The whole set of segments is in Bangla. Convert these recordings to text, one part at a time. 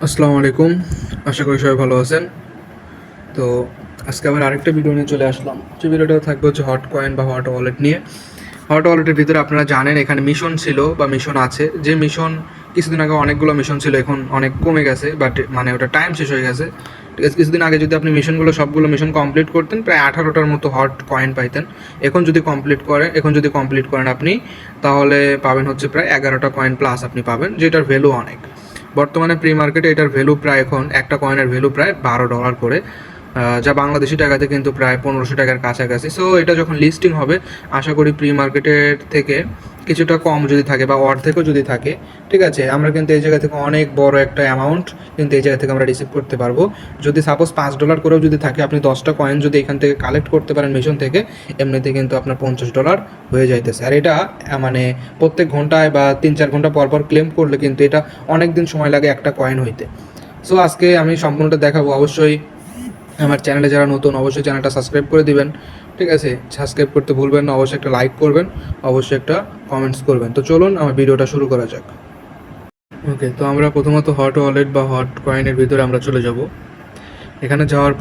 আসসালামু আলাইকুম। আশা করি সবাই ভালো আছেন। তো আজকে আবার আরেকটা ভিডিও নিয়ে চলে আসলাম। যে ভিডিওটা থাকবে হচ্ছে হট কয়েন বা হট ওয়ালেট নিয়ে। হট ওয়ালেটের ভিতরে আপনারা জানেন এখানে মিশন ছিল বা মিশন আছে। যে মিশন কিছুদিন আগে অনেকগুলো মিশন ছিল, এখন অনেক কমে গেছে, বাট মানে ওটা টাইম শেষ হয়ে গেছে। ঠিক আছে, কিছুদিন আগে যদি আপনি সবগুলো মিশন কমপ্লিট করতেন, প্রায় 18টার মতো হট কয়েন পাইতেন। এখন যদি কমপ্লিট করেন আপনি, তাহলে পাবেন হচ্ছে প্রায় 11টা কয়েন প্লাস আপনি পাবেন, যেটার ভ্যালু অনেক। বর্তমানে প্রি মার্কেটে এটার ভ্যালু প্রায় এখন একটা কয়েনের ভ্যালু প্রায় $12 করে, যা বাংলাদেশি টাকাতে কিন্তু প্রায় 1500 টাকার কাছাকাছি। সো এটা যখন লিস্টিং হবে, আশা করি প্রি মার্কেটের থেকে কিছুটা কম যদি থাকে বা অর্ধেকও যদি থাকে, ঠিক আছে, আমরা কিন্তু এই জায়গা থেকে অনেক বড় একটা অ্যামাউন্ট কিন্তু এই জায়গা থেকে আমরা রিসিভ করতে পারবো। যদি সাপোজ $5 করেও যদি থাকে, আপনি 10টা কয়েন যদি এখান থেকে কালেক্ট করতে পারেন মিশন থেকে, এমনিতে কিন্তু আপনার $50 হয়ে যাইতেছে। আর এটা মানে প্রত্যেক ঘন্টায় বা 3-4 ঘন্টা পর পর ক্লেম করলে কিন্তু এটা অনেক দিন সময় লাগে একটা কয়েন হইতে। সো আজকে আমি সম্পূর্ণটা দেখাবো। অবশ্যই আমার চ্যানেলে যারা নতুন, অবশ্যই চ্যানেলটা সাবস্ক্রাইব করে দিবেন। ঠিক আছে, সাবস্ক্রাইব করতে ভুলবেন না, অবশ্যই একটা লাইক করবেন, অবশ্যই একটা কমেন্টস করবেন। তো চলুন আমার ভিডিওটা শুরু করা যাক। ওকে, তো আমরা প্রথমত হট ওয়ালেট বা হট কয়েনের ভিতরে আমরা চলে যাব। এখানে যাওয়ার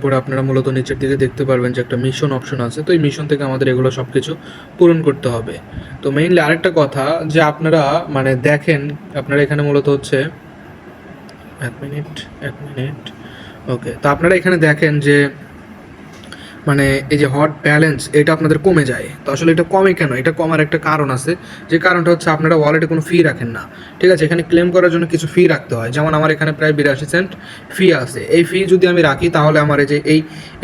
পরে আপনারা মূলত নিচের দিকে দেখতে পারবেন যে একটা মিশন অপশন আছে। তো এই মিশন থেকে আমাদের এগুলো সব কিছু পূরণ করতে হবে। তো মেইনলি আরেকটা কথা, যে আপনারা মানে দেখেন, আপনারা এখানে মূলত হচ্ছে এক মিনিট। ওকে, তো আপনারা এখানে দেখেন যে মানে এই যে হট ব্যালেন্স এটা আপনাদের কমে যায়। তো আসলে এটা কমে কেন? এটা কমার একটা কারণ আছে। যে কারণটা হচ্ছে আপনারা ওয়ালেটে কোনো ফি রাখেন না। ঠিক আছে, এখানে ক্লেম করার জন্য কিছু ফি রাখতে হয়। যেমন আমার এখানে প্রায় 82 সেন্ট ফি আছে। এই ফি যদি আমি রাখি, তাহলে আমার এই যে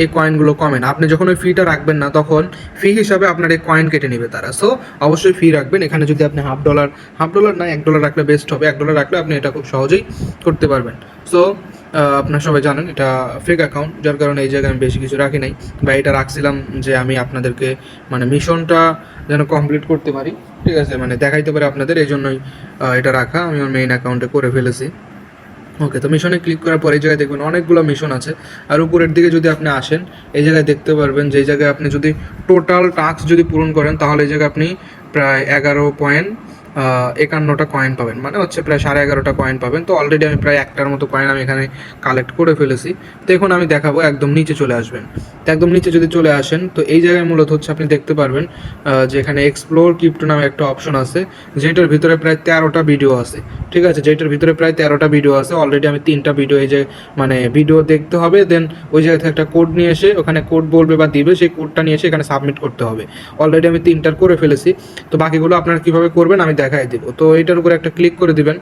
এই কয়েনগুলো কমে না। আপনি যখন ওই ফিটা রাখবেন না, তখন ফি হিসাবে আপনার এই কয়েন কেটে নেবে তারা। সো অবশ্যই ফি রাখবেন। এখানে যদি আপনি হাফ ডলার না $1 রাখলে বেস্ট হবে। $1 রাখলে আপনি এটা খুব সহজেই করতে পারবেন। সো আপনারা সবাই জানেন এটা ফেক অ্যাকাউন্ট, যার কারণে এই জায়গায় আমি বেশি কিছু রাখি নাই, বা এটা রাখছিলাম যে আমি আপনাদেরকে মানে মিশনটা যেন কমপ্লিট করতে পারি। ঠিক আছে, মানে দেখাইতে পারি আপনাদের, এই জন্যই এটা রাখা। আমি আমার মেইন অ্যাকাউন্টে করে ফেলেছি। ওকে, তো মিশনে ক্লিক করার পর এই জায়গায় দেখবেন অনেকগুলো মিশন আছে। আর উপরের দিকে যদি আপনি আসেন, এই জায়গায় দেখতে পারবেন যে এই জায়গায় আপনি যদি টোটাল টাস্ক যদি পূরণ করেন, তাহলে এই জায়গায় আপনি প্রায় 11.51টা কয়েন পাবেন, মানে হচ্ছে প্রায় 11.5টা কয়েন পাবেন। তো অলরেডি আমি প্রায় একটার মতো কয়েন আমি এখানে কালেক্ট করে ফেলেছি। তো এখন আমি দেখাবো, একদম নিচে চলে আসবেন। তো একদম নিচে যদি চলে আসেন, তো এই জায়গায় মূলত হচ্ছে আপনি দেখতে পারবেন যে এখানে এক্সপ্লোর ক্রিপ্টো নামে একটা অপশন আছে, যেটার ভিতরে প্রায় 13টা ভিডিও আছে। ঠিক আছে, যেটার ভিতরে প্রায় 13টা ভিডিও আছে। অলরেডি আমি 3টা ভিডিও, এই যে মানে ভিডিও দেখতে হবে, দেন ওই জায়গা থেকে একটা কোড নিয়ে এসে ওখানে কোড বলবে বা দিবে, সেই কোডটা নিয়ে এসে এখানে সাবমিট করতে হবে। অলরেডি আমি 3টার করে ফেলেছি। তো বাকিগুলো আপনারা কীভাবে করবেন আমি দেখাই দেবো। তো এইটার উপরে একটা ক্লিক করে দিবেন।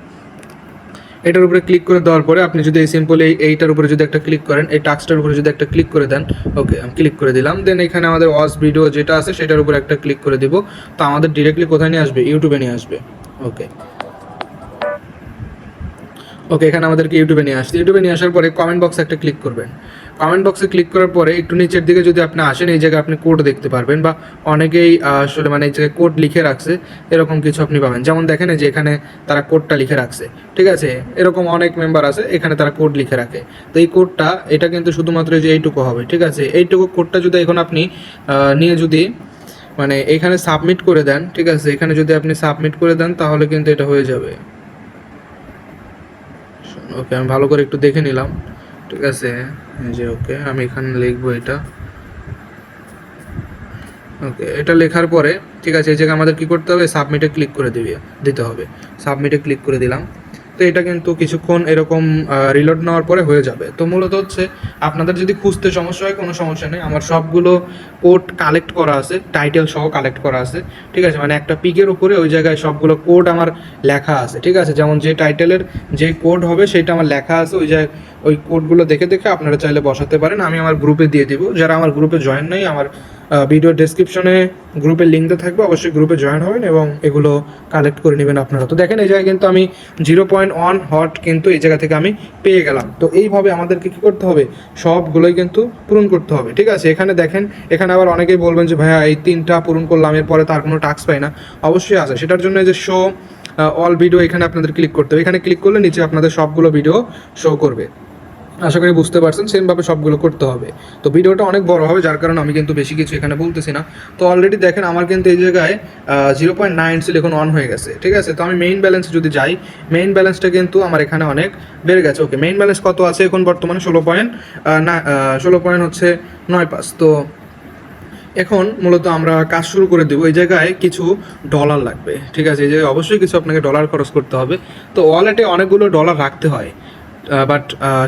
এটার উপরে ক্লিক করে দেওয়ার পরে আপনি যদি এই সিম্পল এইটার উপরে যদি একটা ক্লিক করেন, এই টাস্কটার উপরে যদি একটা ক্লিক করে দেন, ওকে আমি ক্লিক করে দিলাম। দেন এখানে আমাদের ওয়াচ ভিডিও যেটা আছে সেটার উপরে একটা ক্লিক করে দিব। তো আমাদের ডিরেক্টলি কোথায় নিয়ে আসবে? ইউটিউবে নিয়ে আসবে। ওকে, এখানে আমাদেরকে ইউটিউবে নিয়ে আসছে। ইউটিউবে নিয়ে আসার পরে কমেন্ট বক্সে একটা ক্লিক করবেন। কমেন্ট বক্সে ক্লিক করার পরে একটু নিচের দিকে যদি আপনি আসেন, এই জায়গায় আপনি কোড দেখতে পারবেন, বা অনেকেই আসলে মানে এই জায়গায় কোড লিখে রাখছে, এরকম কিছু আপনি পাবেন। যেমন দেখেন যে এখানে তারা কোডটা লিখে রাখছে। ঠিক আছে, এরকম অনেক মেম্বার আছে, এখানে তারা কোড লিখে রাখে। তো এই কোডটা, এটা কিন্তু শুধুমাত্র যে এইটুকু হবে। ঠিক আছে, এইটুকু কোডটা যদি এখন আপনি নিয়ে যদি মানে এখানে সাবমিট করে দেন, ঠিক আছে, এখানে যদি আপনি সাবমিট করে দেন, তাহলে কিন্তু এটা হয়ে যাবে। ওকে, আমি ভালো করে একটু দেখে নিলাম। ঠিক আছে, যে ওকে আমি এখানে লিখবো এটা। ওকে, এটা লেখার পরে ঠিক আছে, এই জায়গায় আমাদের কী করতে হবে? সাবমিটে ক্লিক করে দিতে হবে। সাবমিটে ক্লিক করে দিলাম। তো এটা কিন্তু কিছুক্ষণ এরকম রিলোড নেওয়ার পরে হয়ে যাবে। তো মূলত হচ্ছে আপনাদের যদি খুঁজতে সমস্যা হয়, কোনো সমস্যা নেই, আমার সবগুলো কোড কালেক্ট করা আছে, টাইটেল সহ কালেক্ট করা আছে। ঠিক আছে, মানে একটা পিকের উপরে ওই জায়গায় সবগুলো কোড আমার লেখা আছে। ঠিক আছে, যেমন যে টাইটেলের যে কোড হবে সেটা আমার লেখা আছে ওই জায়গায়। ওই কোডগুলো দেখে দেখে আপনারা চাইলে বসাতে পারেন। আমি আমার গ্রুপে দিয়ে দিব। যারা আমার গ্রুপে জয়েন নেই, আমার ভিডিও ডেসক্রিপশনে গ্রুপের লিঙ্কটা থাকবে, অবশ্যই গ্রুপে জয়েন হবেন এবং এগুলো কালেক্ট করে নেবেন আপনারা। তো দেখেন এই জায়গায় কিন্তু আমি 0.1 হট কিন্তু এই জায়গা থেকে আমি পেয়ে গেলাম। তো এইভাবে আমাদেরকে কী করতে হবে? সবগুলোই কিন্তু পূরণ করতে হবে। ঠিক আছে, এখানে দেখেন, এখানে আবার অনেকেই বলবেন যে ভাইয়া এই 3টা পূরণ করলাম, এরপরে তার কোনো টাস্ক পাই না। অবশ্যই আছে, সেটার জন্য যে শো অল ভিডিও, এখানে আপনাদের ক্লিক করতে হবে। এখানে ক্লিক করলে নিচে আপনাদের সবগুলো ভিডিও শো করবে। আশা করি বুঝতে পারছেন, সেমভাবে সবগুলো করতে হবে। তো ভিডিওটা অনেক বড় হবে, যার কারণে আমি কিন্তু বেশি কিছু এখানে বলতেছি না। তো অলরেডি দেখেন আমার কিন্তু এই জায়গায় 0.9 সিল এখন অন হয়ে গেছে, ঠিক আছে। তো আমি মেইন ব্যালেন্সে যদি যাই, মেইন ব্যালেন্সটা কিন্তু আমার এখানে অনেক বেড়ে গেছে। ওকে, মেইন ব্যালেন্স কত আছে এখন বর্তমানে? 16.95। তো এখন মূলত আমরা কাজ শুরু করে দেবো। এই জায়গায় কিছু ডলার লাগবে, ঠিক আছে। এই জায়গায় অবশ্যই কিছু আপনাকে ডলার খরচ করতে হবে। তো ওয়ালেটে অনেকগুলো ডলার রাখতে হয়, বাট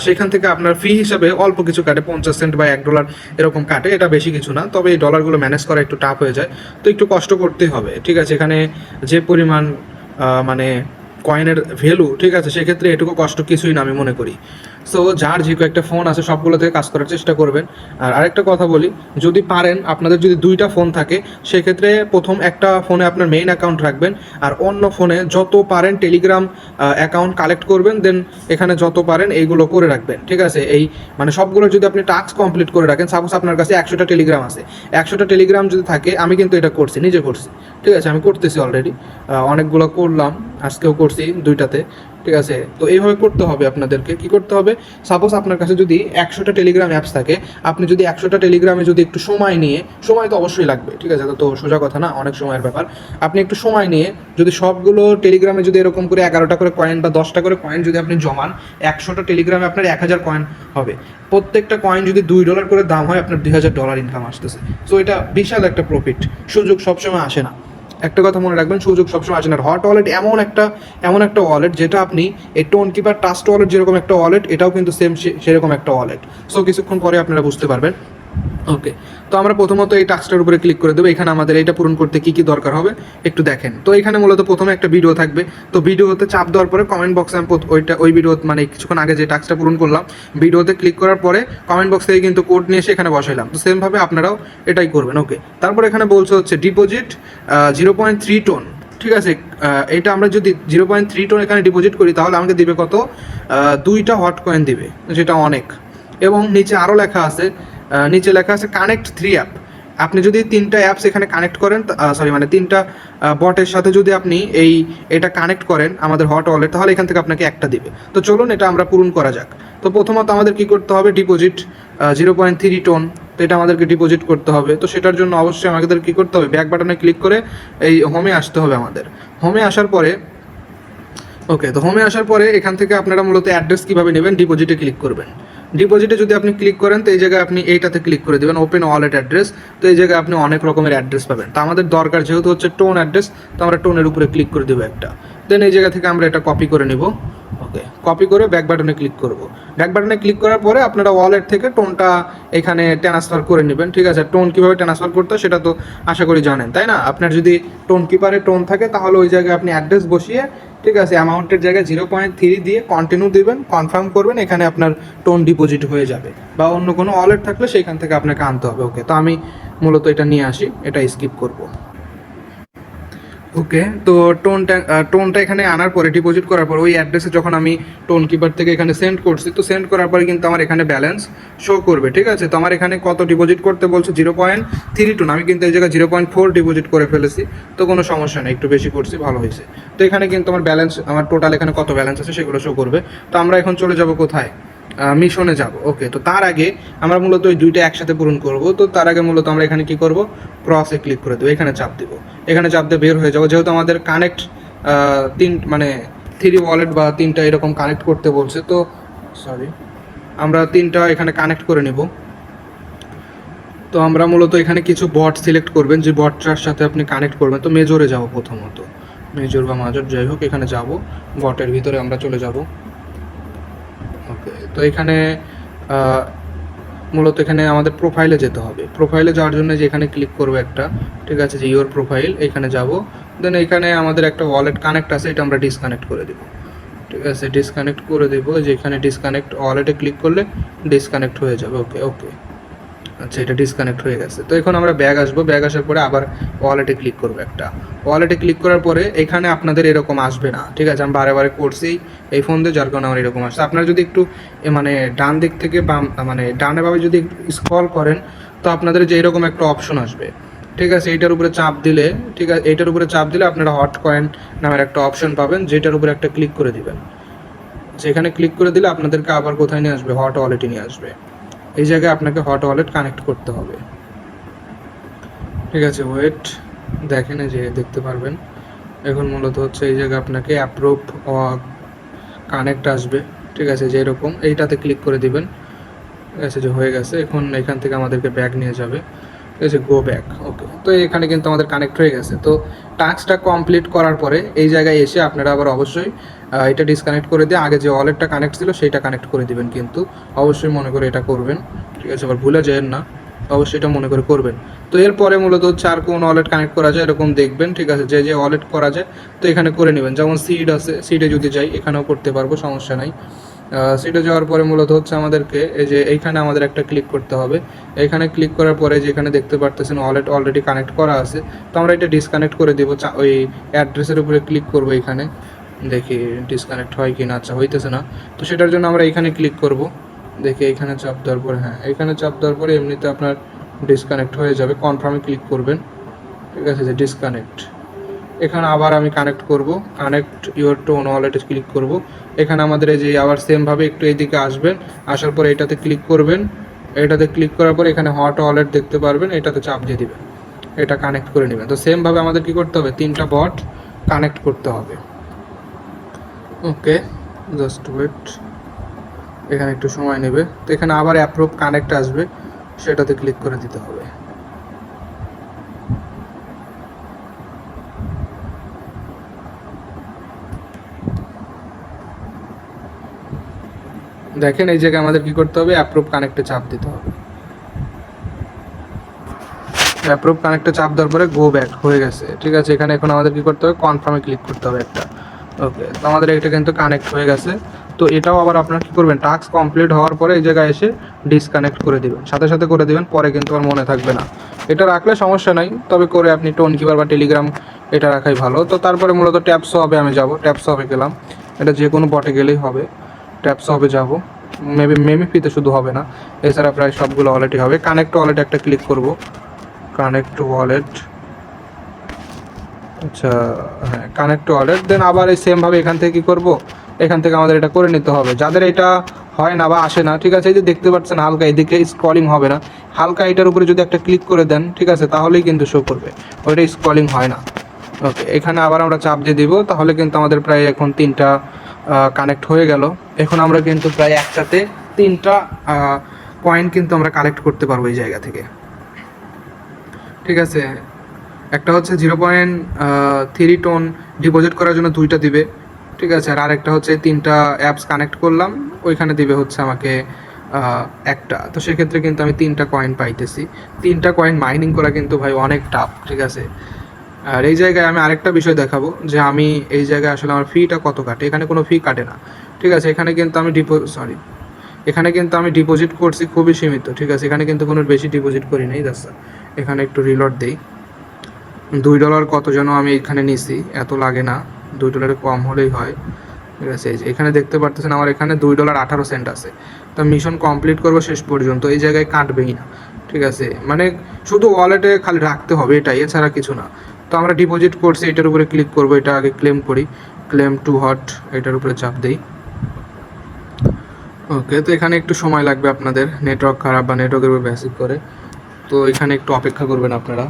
সেখান থেকে আপনার ফি হিসাবে অল্প কিছু কাটে, 50 সেন্ট বা $1 এরকম কাটে। এটা বেশি কিছু না, তবে এই ডলারগুলো ম্যানেজ করা একটু টাফ হয়ে যায়, তো একটু কষ্ট করতেই হবে, ঠিক আছে। এখানে যে পরিমাণ মানে কয়েনের ভ্যালু, ঠিক আছে, সেক্ষেত্রে এটুকু কষ্ট কিছুই না আমি মনে করি। সো যার যে কয়েকটা ফোন আছে সবগুলো থেকে কাজ করার চেষ্টা করবেন। আর আরেকটা কথা বলি, যদি পারেন আপনাদের যদি 2টা ফোন থাকে, সেক্ষেত্রে প্রথম একটা ফোনে আপনার মেইন অ্যাকাউন্ট রাখবেন, আর অন্য ফোনে যত পারেন টেলিগ্রাম অ্যাকাউন্ট কালেক্ট করবেন, দেন এখানে যত পারেন এইগুলো করে রাখবেন, ঠিক আছে। এই মানে সবগুলো যদি আপনি টাস্ক কমপ্লিট করে রাখেন, সাপোজ আপনার কাছে 100টা টেলিগ্রাম আছে, 100টা টেলিগ্রাম যদি থাকে, আমি কিন্তু এটা করছি, নিজে করছি, ঠিক আছে, আমি করতেছি অলরেডি, অনেকগুলো করলাম, আজকেও করছি 2টাতে, ঠিক আছে। তো এইভাবে করতে হবে আপনাদেরকে। কি করতে হবে? সাপোজ আপনার কাছে যদি 100টা টেলিগ্রাম অ্যাপস থাকে, আপনি যদি 100টা টেলিগ্রামে যদি একটু সময় নিয়ে, সময় তো অবশ্যই লাগবে, ঠিক আছে, তো সোজা কথা না, অনেক সময়ের ব্যাপার। আপনি একটু সময় নিয়ে যদি সবগুলো টেলিগ্রামে যদি এরকম করে 11টা করে কয়েন বা 10টা করে কয়েন যদি আপনি জমান, 100টা টেলিগ্রামে আপনার 1000 কয়েন হবে। প্রত্যেকটা কয়েন যদি $2 করে দাম হয়, আপনার $2000 ইনকাম আসতেছে। সো এটা বিশাল একটা প্রফিট। সুযোগ সবসময় আসে না, একটা কথা মনে রাখবেন, সুযোগ সবসময় আসে না। হট ওয়ালেট এমন একটা ওয়ালেট যেটা আপনি এই টোন কিপার ট্রাস্ট ওয়ালেট যেরকম একটা ওয়ালেট, এটাও কিন্তু সেম সেরকম একটা ওয়ালেট। সো কিছুক্ষণ পরে আপনারা বুঝতে পারবেন। ওকে, তো আমরা প্রথমত এই টাস্কটার উপরে ক্লিক করে দেবো। এখানে আমাদের এইটা পূরণ করতে কী কী দরকার হবে একটু দেখেন। তো এখানে মূলত প্রথমে একটা ভিডিও থাকবে। তো ভিডিওতে চাপ দেওয়ার পরে কমেন্ট বক্সে আমি ওই ভিডিও মানে কিছুক্ষণ আগে যে টাস্কটা পূরণ করলাম, ভিডিওতে ক্লিক করার পরে কমেন্ট বক্স থেকে কিন্তু কোড নিয়ে এসে এখানে বসাইলাম। তো সেমভাবে আপনারাও এটাই করবেন। ওকে, তারপর এখানে বলছে হচ্ছে ডিপোজিট 0.3 টোন, ঠিক আছে। এটা আমরা যদি 0.3 টোন এখানে ডিপোজিট করি, তাহলে আমাকে দিবে কত? 2টা হট কয়েন দিবে, যেটা অনেক। এবং নিচে আরও লেখা আছে, নিচে লেখা আছে কানেক্ট 3 অ্যাপ। আপনি যদি 3টা অ্যাপস এখানে কানেক্ট করেন, মানে 3টা বটের সাথে যদি আপনি এটা কানেক্ট করেন আমাদের হট ওয়ালেট, তাহলে এখান থেকে আপনাকে একটা দিবে। তো চলুন এটা আমরা পূরণ করা যাক। তো প্রথমত আমাদের কি করতে হবে? ডিপোজিট 0.3 টোন, তো এটা আমাদেরকে ডিপোজিট করতে হবে। তো সেটার জন্য অবশ্যই আমাদের কী করতে হবে? ব্যাক বাটনে ক্লিক করে এই হোমে আসতে হবে আমাদের। হোমে আসার পরে ওকে, তো হোমে আসার পরে এখান থেকে আপনারা মূলত অ্যাড্রেস কীভাবে নেবেন? ডিপোজিটে ক্লিক করবেন। ডিপোজিটে যদি আপনি ক্লিক করেন, তো এই জায়গায় আপনি এইটাতে ক্লিক করে দেবেন, ওপেন ওয়ালেট অ্যাড্রেস। তো এই জায়গায় আপনি অনেক রকমের অ্যাড্রেস পাবেন। তো আমাদের দরকার যেহেতু হচ্ছে টোন অ্যাড্রেস, তো আমরা টোনের উপরে ক্লিক করে দেবো একটা। দেন এই জায়গা থেকে আমরা এটা কপি করে নেব। ওকে, কপি করে ব্যাক বাটনে ক্লিক করব। ব্যাক বাটনে ক্লিক করার পরে আপনারা ওয়ালেট থেকে টোনটা এখানে ট্রান্সফার করে নেবেন, ঠিক আছে। টোন কীভাবে ট্রান্সফার করতে হয় সেটা তো আশা করি জানেন, তাই না? আপনার যদি টোন কিপারে টোন থাকে, তাহলে ওই জায়গায় আপনি অ্যাড্রেস বসিয়ে, ঠিক আছে, অ্যামাউন্টের জায়গায় 0.3 দিয়ে কন্টিনিউ দিবেন, কনফার্ম করবেন, এখানে আপনার টোন ডিপোজিট হয়ে যাবে। বা অন্য কোনো ওয়ালেট থাকলে সেইখান থেকে আপনাকে আনতে হবে। ওকে, তো আমি মূলত এটা নিয়ে আসি, এটা স্কিপ করব। ওকে, তো টোনটা এখানে আনার পরে, ডিপোজিট করার পর ওই অ্যাড্রেসে যখন আমি টোন কিপার থেকে এখানে সেন্ড করছি, তো সেন্ড করার পরে কিন্তু আমার এখানে ব্যালেন্স শো করবে, ঠিক আছে। তো আমার এখানে কত ডিপোজিট করতে বলছে? 0.3 টোন। আমি কিন্তু এই জায়গায় 0.4 ডিপোজিট করে ফেলেছি, তো কোনো সমস্যা নেই, একটু বেশি করছি, ভালো হয়েছে। তো এখানে কিন্তু আমার ব্যালেন্স, আমার টোটাল এখানে কত ব্যালেন্স আছে সেগুলো শো করবে। তো আমরা এখন চলে যাব কোথায়? মিশনে যাব। ওকে, তো তার আগে আমরা মূলত ওই 2টা একসাথে পূরণ করব। তো তার আগে মূলত আমরা এখানে কি করব? ক্রসে ক্লিক করে দেবো, এখানে চাপ দেবো, এখানে চাপ দিয়ে বের হয়ে যাবো। যেহেতু আমাদের কানেক্ট 3 ওয়ালেট বা 3টা এরকম কানেক্ট করতে বলছে, তো সরি, আমরা 3টা এখানে কানেক্ট করে নেব। তো আমরা মূলত এখানে কিছু বট সিলেক্ট করবেন, যে বটটার সাথে আপনি কানেক্ট করবেন। তো মেজরে যাব, প্রথমত মেজর বা মাজর যাই হোক, এখানে যাব, বটের ভিতরে আমরা চলে যাব। ওকে, তো এখানে মূলত এখানে আমাদের প্রোফাইলে যেতে হবে। প্রোফাইলে যাওয়ার জন্য যে এখানে ক্লিক করবো একটা, ঠিক আছে, যে ইওর প্রোফাইল, এখানে যাব। দেন এখানে আমাদের একটা ওয়ালেট কানেক্ট আছে, এটা আমরা ডিসকানেক্ট করে দেবো, ঠিক আছে, ডিসকানেক্ট করে দেবো। যে এখানে ডিসকানেক্ট ওয়ালেটে ক্লিক করলে ডিসকানেক্ট হয়ে যাবে। ওকে ওকে, আচ্ছা, এটা ডিসকানেক্ট হয়ে গেছে। তো এখন আমরা ব্যাগ আসবো, ব্যাগ আসার পরে আবার ওয়ালেটে ক্লিক করবো একটা। ওয়ালেটে ক্লিক করার পরে এখানে আপনাদের এরকম আসবে না, ঠিক আছে, আমি বারে বারে করছি এই ফোন দিয়ে, যার কারণে আমার এরকম আসছে। আপনারা যদি একটু মানে ডান দিক থেকে বাম, মানে ডানে ভাবে যদি স্ক্রল করেন, তো আপনাদের যে এরকম একটা অপশন আসবে, ঠিক আছে, এইটার উপরে চাপ দিলে, ঠিক আছে, এইটার উপরে চাপ দিলে আপনারা হট কয়েন নামের একটা অপশন পাবেন, যেটার উপরে একটা ক্লিক করে দিবেন। সেখানে ক্লিক করে দিলে আপনাদেরকে আবার কোথায় নিয়ে আসবে, হট ওয়ালেটে নিয়ে আসবে। এই জায়গায় আপনাকে হট ওয়ালেট কানেক্ট করতে হবে। ঠিক আছে, ওয়েট, দেখেন এই যে দেখতে পারবেন এখন মূলত হচ্ছে এই জায়গায় আপনাকে অ্যাপ্রুভ কানেক্ট আসবে। ঠিক আছে, যে এরকম এইটাতে ক্লিক করে দিবেন। ঠিক আছে, যে হয়ে গেছে। এখন এখান থেকে আমাদেরকে ব্যাক নিয়ে যাবে। ঠিক আছে, গো ব্যাক। ওকে, তো এখানে কিন্তু আমাদের কানেক্ট হয়ে গেছে। তো টাস্কটা কমপ্লিট করার পরে এই জায়গায় এসে আপনারা আবার অবশ্যই এটা ডিসকানেক্ট করে দিয়ে আগে যে ওয়ালেটটা কানেক্ট ছিল সেইটা কানেক্ট করে দিবেন, কিন্তু অবশ্যই মনে করে এটা করবেন। ঠিক আছে, আবার ভুলে যাবেন না, অবশ্যই এটা মনে করে করবেন। তো এরপরে মূলত হচ্ছে আর কোন ওয়ালেট কানেক্ট করা যায় এরকম দেখবেন। ঠিক আছে, যে যে ওয়ালেট করা যায় তো এখানে করে নেবেন। যেমন সিড আছে, সিডে যদি যাই এখানেও করতে পারবো, সমস্যা নাই। সিটে যাওয়ার পরে মূলত হচ্ছে আমাদেরকে এই যে এইখানে আমাদের একটা ক্লিক করতে হবে। এইখানে ক্লিক করার পরে যেখানে দেখতে পারতেছেন ওয়ালেট অলরেডি কানেক্ট করা আছে, তো আমরা এটা ডিসকানেক্ট করে দিব। ওই অ্যাড্রেসের উপরে ক্লিক করব, এখানে দেখি ডিসকানেক্ট হয় কি না। আচ্ছা, হইতেছে না, তো সেটার জন্য আমরা এইখানে ক্লিক করব। দেখি এইখানে চাপ দেওয়ার পরে, হ্যাঁ এইখানে চাপ দেওয়ার পরে এমনিতে আপনার ডিসকানেক্ট হয়ে যাবে। কনফার্মে ক্লিক করবেন। ঠিক আছে, যে ডিসকানেক্ট, এখানে আবার আমি কানেক্ট করব, কানেক্ট ইউর টোন ওয়ালেটে ক্লিক করব। এখানে আমাদের এই যে আবার সেমভাবে একটু এইদিকে আসবেন, আসার পরে এটাতে ক্লিক করবেন। এটাতে ক্লিক করার পরে এখানে হট ওয়ালেট দেখতে পারবেন, এটাতে চাপ দিয়ে দিবেন, এটা কানেক্ট করে নেবেন। তো সেমভাবে আমাদের কি করতে হবে, 3টা বট কানেক্ট করতে হবে। ওকে, জাস্ট ওয়েট, এখানে একটু সময় নেবে। তো এখানে আবার অ্যাপ্রুভ কানেক্ট আসবে, সেটাতে ক্লিক করে দিতে হবে। দেখেন এই জায়গায় আমাদের কি করতে হবে, অ্যাপ্রুভ কানেক্টে চাপ দিতে হবে। অ্যাপ্রুভ কানেক্টে চাপ দেওয়ার পরে গো ব্যাক হয়ে গেছে। ঠিক আছে, এখানে এখন আমাদের কি করতে হবে, কনফার্মে ক্লিক করতে হবে একটা। ওকে, তো আমাদের এটা কিন্তু কানেক্ট হয়ে গেছে। তো এটাও আবার আপনার কি করবেন, টাস্ক কমপ্লিট হওয়ার পরে এই জায়গায় এসে ডিসকানেক্ট করে দিবেন, সাথে সাথে করে দিবেন, পরে কিন্তু আর মনে থাকবে না। এটা রাখলে সমস্যা নাই, তবে করে আপনি টোন কিপার বা টেলিগ্রাম এটা রাখাই ভালো। তো তারপরে মূলত ট্যাপস হবে, আমি যাব ট্যাপস হবে গেলাম। এটা যে কোনো বটে গেলেই হবে, ট্যাপস হবে যাব। মেমিফিতে শুধু হবে না, এছাড়া প্রায় সবগুলো ওয়ালেটই হবে। কানেক্ট ওয়ালেট একটা ক্লিক করব, কানেক্ট ওয়ালেট। আচ্ছা, হ্যাঁ কানেক্ট ওয়ালেট। দেন আবার এই সেমভাবে এখান থেকে কী করবো, এখান থেকে আমাদের এটা করে নিতে হবে। যাদের এটা হয় না বা আসে না, ঠিক আছে, এই যে দেখতে পাচ্ছেন হালকা এদিকে স্ক্রলিং হবে না, হালকা এটার উপরে যদি একটা ক্লিক করে দেন, ঠিক আছে, তাহলেই কিন্তু শো করবে, ওইটা স্ক্রলিং হয় না। ওকে, এখানে আবার আমরা চাপ দিয়ে দিব, তাহলে কিন্তু আমাদের প্রায় এখন 3টা কানেক্ট হয়ে গেল। এখন আমরা কিন্তু প্রায় একসাথে 3টা পয়েন্ট কিন্তু আমরা কালেক্ট করতে পারবো এই জায়গা থেকে। ঠিক আছে, একটা হচ্ছে 0.3 টোন ডিপোজিট করার জন্য 2টা দিবে। ঠিক আছে, আর আরেকটা হচ্ছে 3টা অ্যাপস কানেক্ট করলাম, ওইখানে দিবে হচ্ছে আমাকে একটা। তো সেক্ষেত্রে কিন্তু আমি 3টা কয়েন পাইতেছি। 3টা কয়েন মাইনিং করা কিন্তু ভাই অনেক টাফ। ঠিক আছে, আর এই জায়গায় আমি আরেকটা বিষয় দেখাবো, যে আমি এই জায়গায় আসলে আমার ফিটা কত কাটে। এখানে কোনো ফি কাটে না। ঠিক আছে, এখানে কিন্তু আমি এখানে কিন্তু আমি ডিপোজিট করছি খুবই সীমিত। ঠিক আছে, এখানে কিন্তু কোনো বেশি ডিপোজিট করি নাই। দাদা এখানে একটু রিলোড দিই। $2 কত যেন আমি এখানে নিছি, এত লাগে না, $2 কম হলেই হয়। ঠিক আছে, এখানে দেখতে পারতেছেন আমার এখানে $2.18 আছে। তো মিশন কমপ্লিট করবো শেষ পর্যন্ত, এই জায়গায় কাটবেই না। ঠিক আছে, মানে শুধু ওয়ালেটে খালি রাখতে হবে এটাই, এছাড়া কিছু না। তো আমরা ডিপোজিট করছি, এটার উপরে ক্লিক করবো, এটা আগে ক্লেম করি, ক্লেম টু হট, এটার উপরে চাপ দিই। ওকে, তো এখানে একটু সময় লাগবে আপনাদের, নেটওয়ার্ক খারাপ বা নেটওয়ার্কের উপর বেসিক করে, তো এখানে একটু অপেক্ষা করবেন আপনারা।